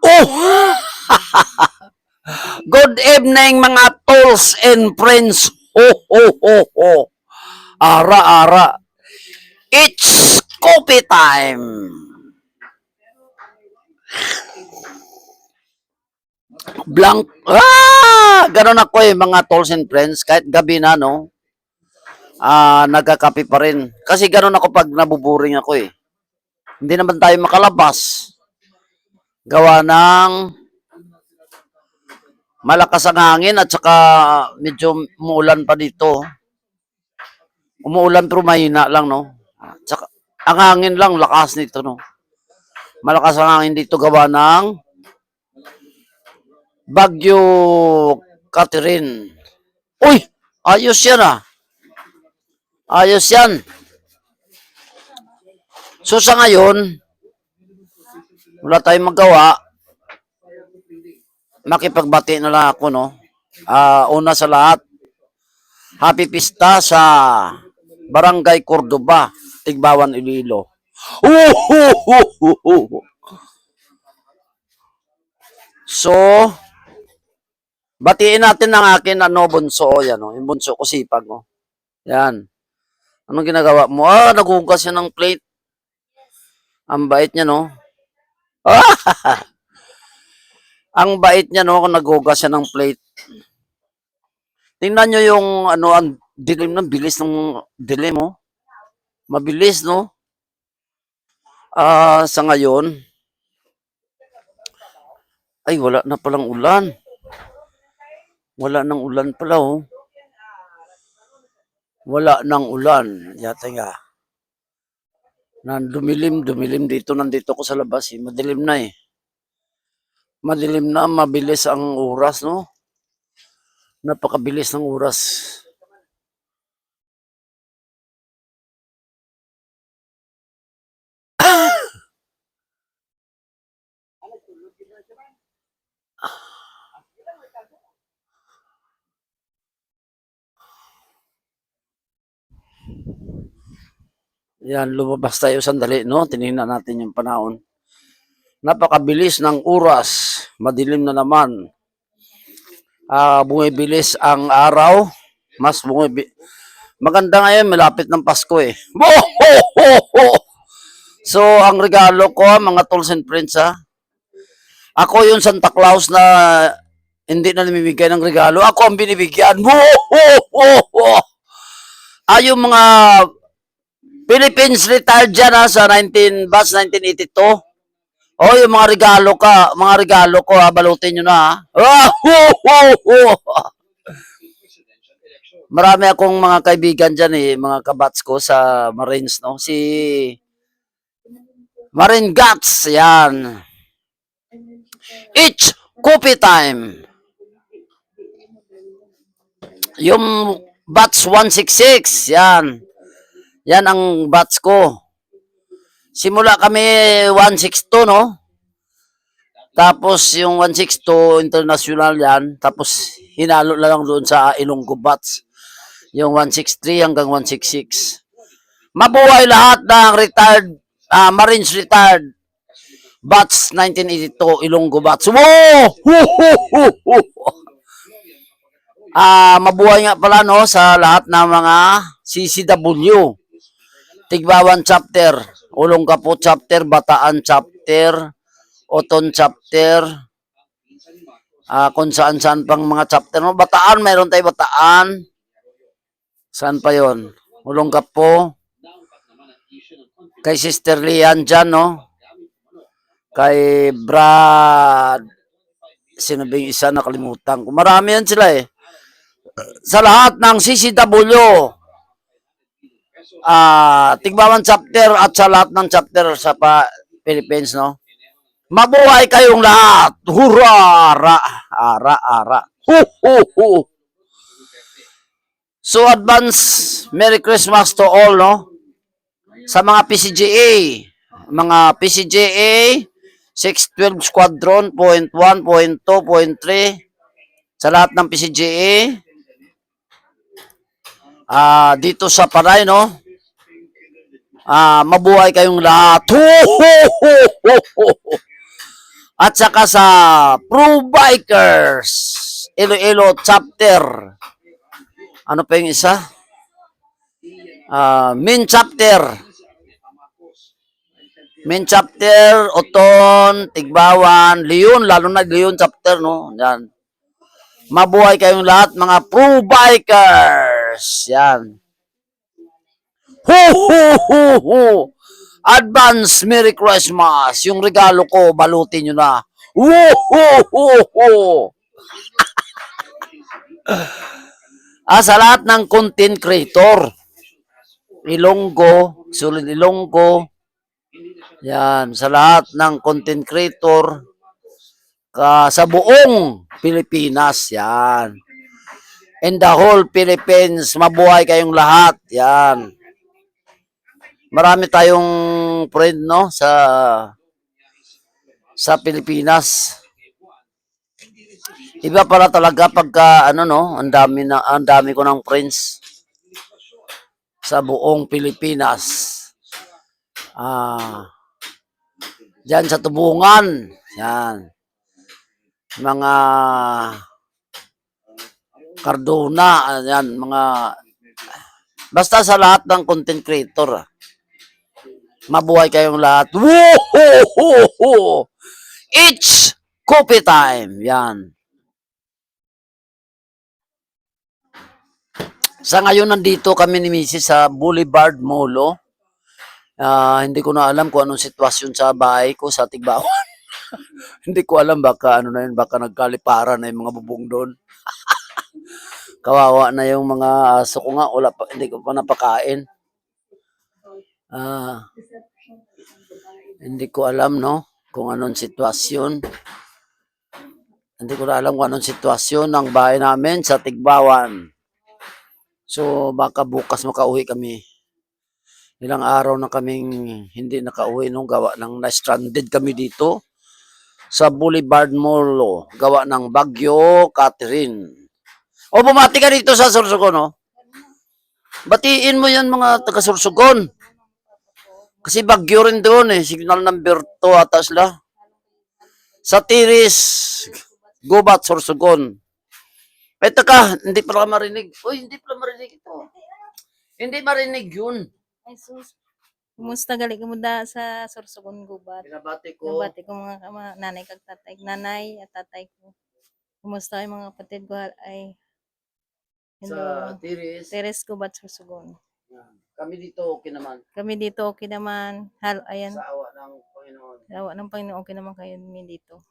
Oh! Good evening mga tools and friends. Ho, ho, ho, ho. Ara, ara. It's coffee time. Blank. Ganun ako mga tools and friends. Kahit gabi na, no? Nagkakape pa rin. Kasi ganun ako pag nabuburing ako eh. Hindi naman tayo makalabas. Gawa ng malakas ang hangin at saka medyo umuulan pa dito. Umuulan pero mahina lang, no? Tsaka, ang hangin lang, lakas nito, no? Malakas ang hangin dito gawa ng Bagyo Catherine. Uy! Ayos yan Ayos yan. So sa ngayon, wala tayong magawa. Makipagbati na lang ako, no? Una sa lahat, happy pista sa Barangay Cordoba, Tigbawan, Iloilo. So, batiin natin ang akin bunso. Yan, no? Yung bunso ko sipag. No? Yan. Anong ginagawa mo? Naghugas siya ng plate. Ang bait niya, no? Ang bait niya, no? Kung naghugas siya ng plate. Tingnan nyo yung, ang dilim ng bilis ng dilim, mo. Mabilis, no? Sa ngayon, ay, wala na palang ulan. Wala nang ulan pala, oh. Wala nang ulan. Yata nga. Dumilim nandito ko sa labas, eh. Madilim na, eh. Madilim na, mabilis ang oras, no? Napakabilis ng oras. Yan, lumabas tayo sandali, no? Tinignan natin yung panahon. Napakabilis ng oras. Madilim na naman. Bumibilis ang araw. Mas maganda ngayon, malapit ng Pasko eh. So, ang regalo ko, mga tools and friends, ako yung Santa Claus na hindi na namimigay ng regalo. Ako ang binibigyan. Yung mga Philippines retired dyan sa batch 1982. Yung mga regalo ko, balutin nyo na Marami akong mga kaibigan dyan mga kabats ko sa Marines, no? Si Marine Guts, yan. It's coffee time. Yung batch 166, yan. Yan ang batch ko. Simula kami 162, no? Tapos yung 162 international yan. Tapos hinalo na lang doon sa Ilonggo batch. Yung 163 hanggang 166. Mabuhay lahat ng retired, Marines retired. Batch 1982, Ilonggo batch. Mabuhay nga pala, no, sa lahat ng mga CCW. Tigbawan chapter, Olongapo chapter, Bataan chapter, Oton chapter, kung saan-saan pang mga chapter. No? Bataan, mayroon tayo Bataan. Saan pa yon? Olongapo. Kay Sister Lian dyan, no? Kay Brad, sinabing isa, nakalimutan ko. Marami yan sila eh. Sa lahat ng CCW, Tigbawan chapter at sa lahat ng chapter sa Philippines, no? Mabuhay kayong lahat. Hurra! Ara. So advance Merry Christmas to all, no? Sa mga PCGA, 612 Squadron, .1, .2, .3, sa lahat ng PCGA, dito sa Panay, no? Mabuhay kayong lahat. At saka sa Pro Bikers, Iloilo chapter. Ano pa yung isa? Main chapter. Main chapter, Oton, Tigbawan, Leon, lalo na Leon chapter, no? Yan. Mabuhay kayong lahat, mga Pro Bikers. Yan. Ho! Advance Merry Christmas. Yung regalo ko, balutin nyo na. Ho! Sa lahat ng content creator, Ilonggo, Sulit Ilonggo, yan, sa lahat ng content creator, sa buong Pilipinas, yan. In the whole Philippines, mabuhay kayong lahat, yan. Marami tayong friend, no, sa Pilipinas. Iba pala talaga pagka no, ang dami ko ng friends sa buong Pilipinas. Diyan sa Tubungan, yan. Mga Cardona, yan, basta sa lahat ng content creator. Mabuhay kayong lahat. Woo! It's coffee time. Yan. Sa ngayon, nandito kami ni Mrs. sa Boulevard Molo. Hindi ko na alam kung anong sitwasyon sa bahay ko sa Tigbawan. Hindi ko alam, baka ano na yun, baka nagkaliparan na yung mga bubong doon. Kawawa na yung mga aso ko nga, hindi ko pa napakain. Hindi ko alam, no, kung anong sitwasyon. Hindi ko na alam kung anong sitwasyon ng bahay namin sa Tigbawan. So, baka bukas makauwi kami. Ilang araw na kaming hindi nakauwi nung gawa ng na-stranded kami dito sa Boulevard Mall, gawa ng Bagyo, Catherine. Bumati ka dito sa Sorsogon, no? Batiin mo yan mga taga Sorsogon. Kasi Bagyo rin doon eh. Signal number 2 ata sila. Sa Tiris, Gubat, Sorsogon. Taka, hindi pala marinig. Uy, hindi pala marinig ito. Hindi marinig yun. Ay, sus. Kumusta gali ka muna sa Sorsogon, Gubat? Binabati ko. Nabati ko mga nanay kag tatay. Nanay at tatay ko. Kumusta ay mga kapatid ko ay Sa Tiris. Teres Gubat, Sorsogon. Kami dito okay naman. Kami dito okay naman. Ayan. Sa awa ng Panginoon. Sa awa ng Panginoon okay naman kayo dito.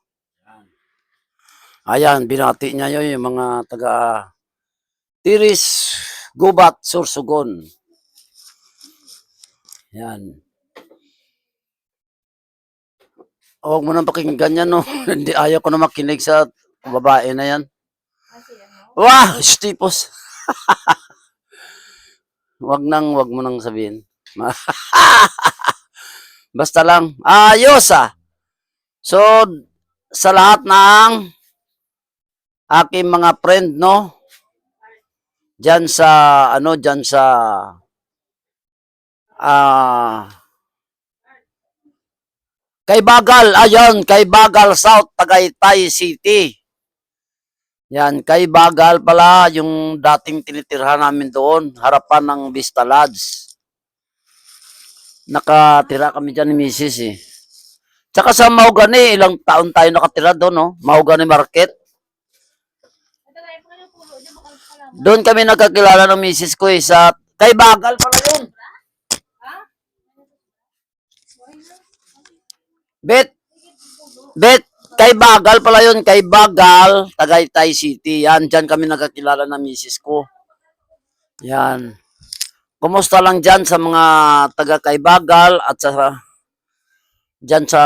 Ayan, binati niya yun yung mga taga Tiris, Gubat, Sorsogon. Yan. Huwag mo nang pakinggan yan, no? Hindi, ayaw ko na makinig sa babae na yan. Wah! Stipos! Wag mo nang sabihin. Basta lang. Ayos, So, sa lahat ng aking mga friend, no? Diyan sa kay Bagal, ayun, kay Bagal South, Tagaytay City. Yan, kay Bagal pala, yung dating tinitirhan namin doon, harapan ng Vista Lodge. Nakatira kami dyan ni Mrs. eh. Tsaka sa Mahogany, ilang taon tayo nakatira doon, no? Mahogany Market. Doon kami nagkakilala ng Mrs. ko eh, kay Bagal pala yun. Bet, kay Bagal pala yun, kay Bagal, Tagaytay City. Yan, dyan kami nagkakilala ng Mrs. ko. Yan. Kumusta lang dyan sa mga taga kay Bagal at dyan sa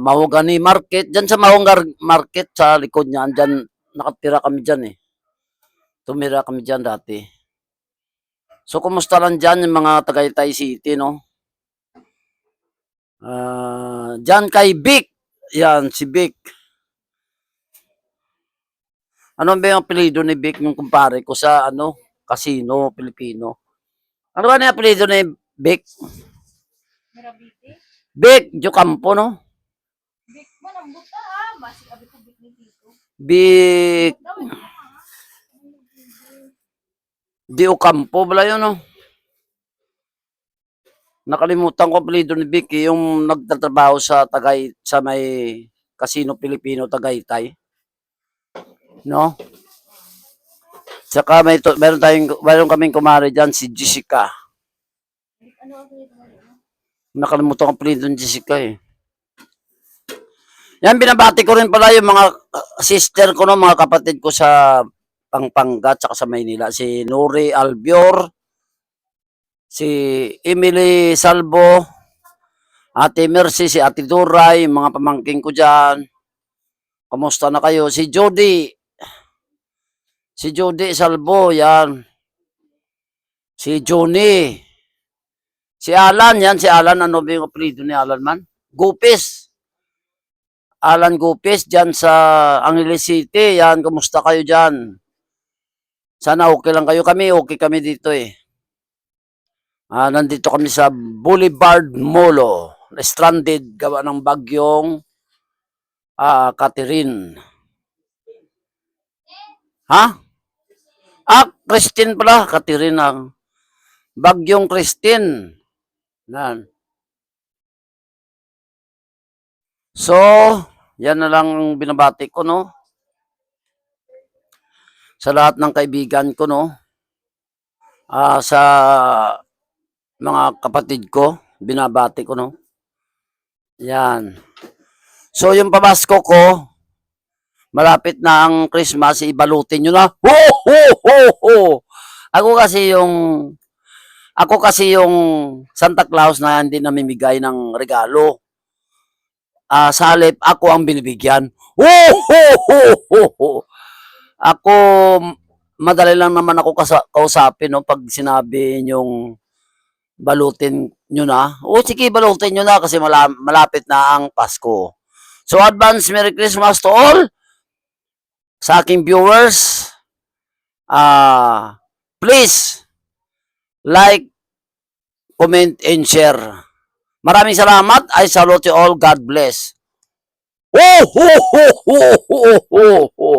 Mahogany Market. Dyan sa Mahogany Market, sa likod niyan, dyan nakatira kami dyan eh. Tumira kami dyan dati. So, kumusta lang dyan yung mga Tagaytay City, no? Dyan kay Vic. Yan, si Vic. Ano ba yung apelido ni Vic, yung kumpare ko sa, casino, Pilipino? Ano ba yung apelido ni Vic? Mirabiti. Bik, Jo Campo, no? Bik mo nang buta basi abi ko bik ni dito. Bik, Gawin mo Di Ocampo, bala yun, no? Nakalimutan ko apelido ni Vicky, yung nagtatrabaho sa sa may Casino Pilipino Tagaytay. No? Saka meron kaming kumare diyan si Jessica. ano ako dito. Nakalimutan ko apelido ni Jessica eh. Yan, binabati ko rin pala yung mga sister ko, no, mga kapatid ko sa Pampanga at sa Maynila. Si Nuri Albior, si Emily Salvo, Ate Mercy, si Ate Duray, mga pamangking ko dyan. Kamusta na kayo? Si Jody Salvo, yan. Si Johnny. Si Alan, yan. Si Alan, ano ba yung apelido ni Alan man? Gupis. Alan Gupis, dyan sa Angeles City. Yan, kamusta kayo dyan? Sana okay lang kayo. Okay kami dito eh. Nandito kami sa Boulevard Molo. Stranded, gawa ng bagyong Catherine. Ha? Christine pala. Catherine ang bagyong Christine. Yan. So, yan na lang ang binabati ko, no? Sa lahat ng kaibigan ko, no? Sa mga kapatid ko, binabati ko, no? Yan. So, yung pamasko ko, malapit na ang Christmas, ibalutin nyo na. Ho, ho, ho, ho! Ako kasi yung Santa Claus na hindi namimigay ng regalo. Sa halip, ako ang binibigyan. Ho, ho, ho, ho, ho! Ako, madali lang naman ako kausapin, no, pag sinabi yung balutin nyo na. O sige, balutin nyo na kasi malapit na ang Pasko. So, advance Merry Christmas to all sa aking viewers. Please, like, comment, and share. Maraming salamat. I salute you all. God bless. Ho, ho, ho, ho, ho, ho, ho.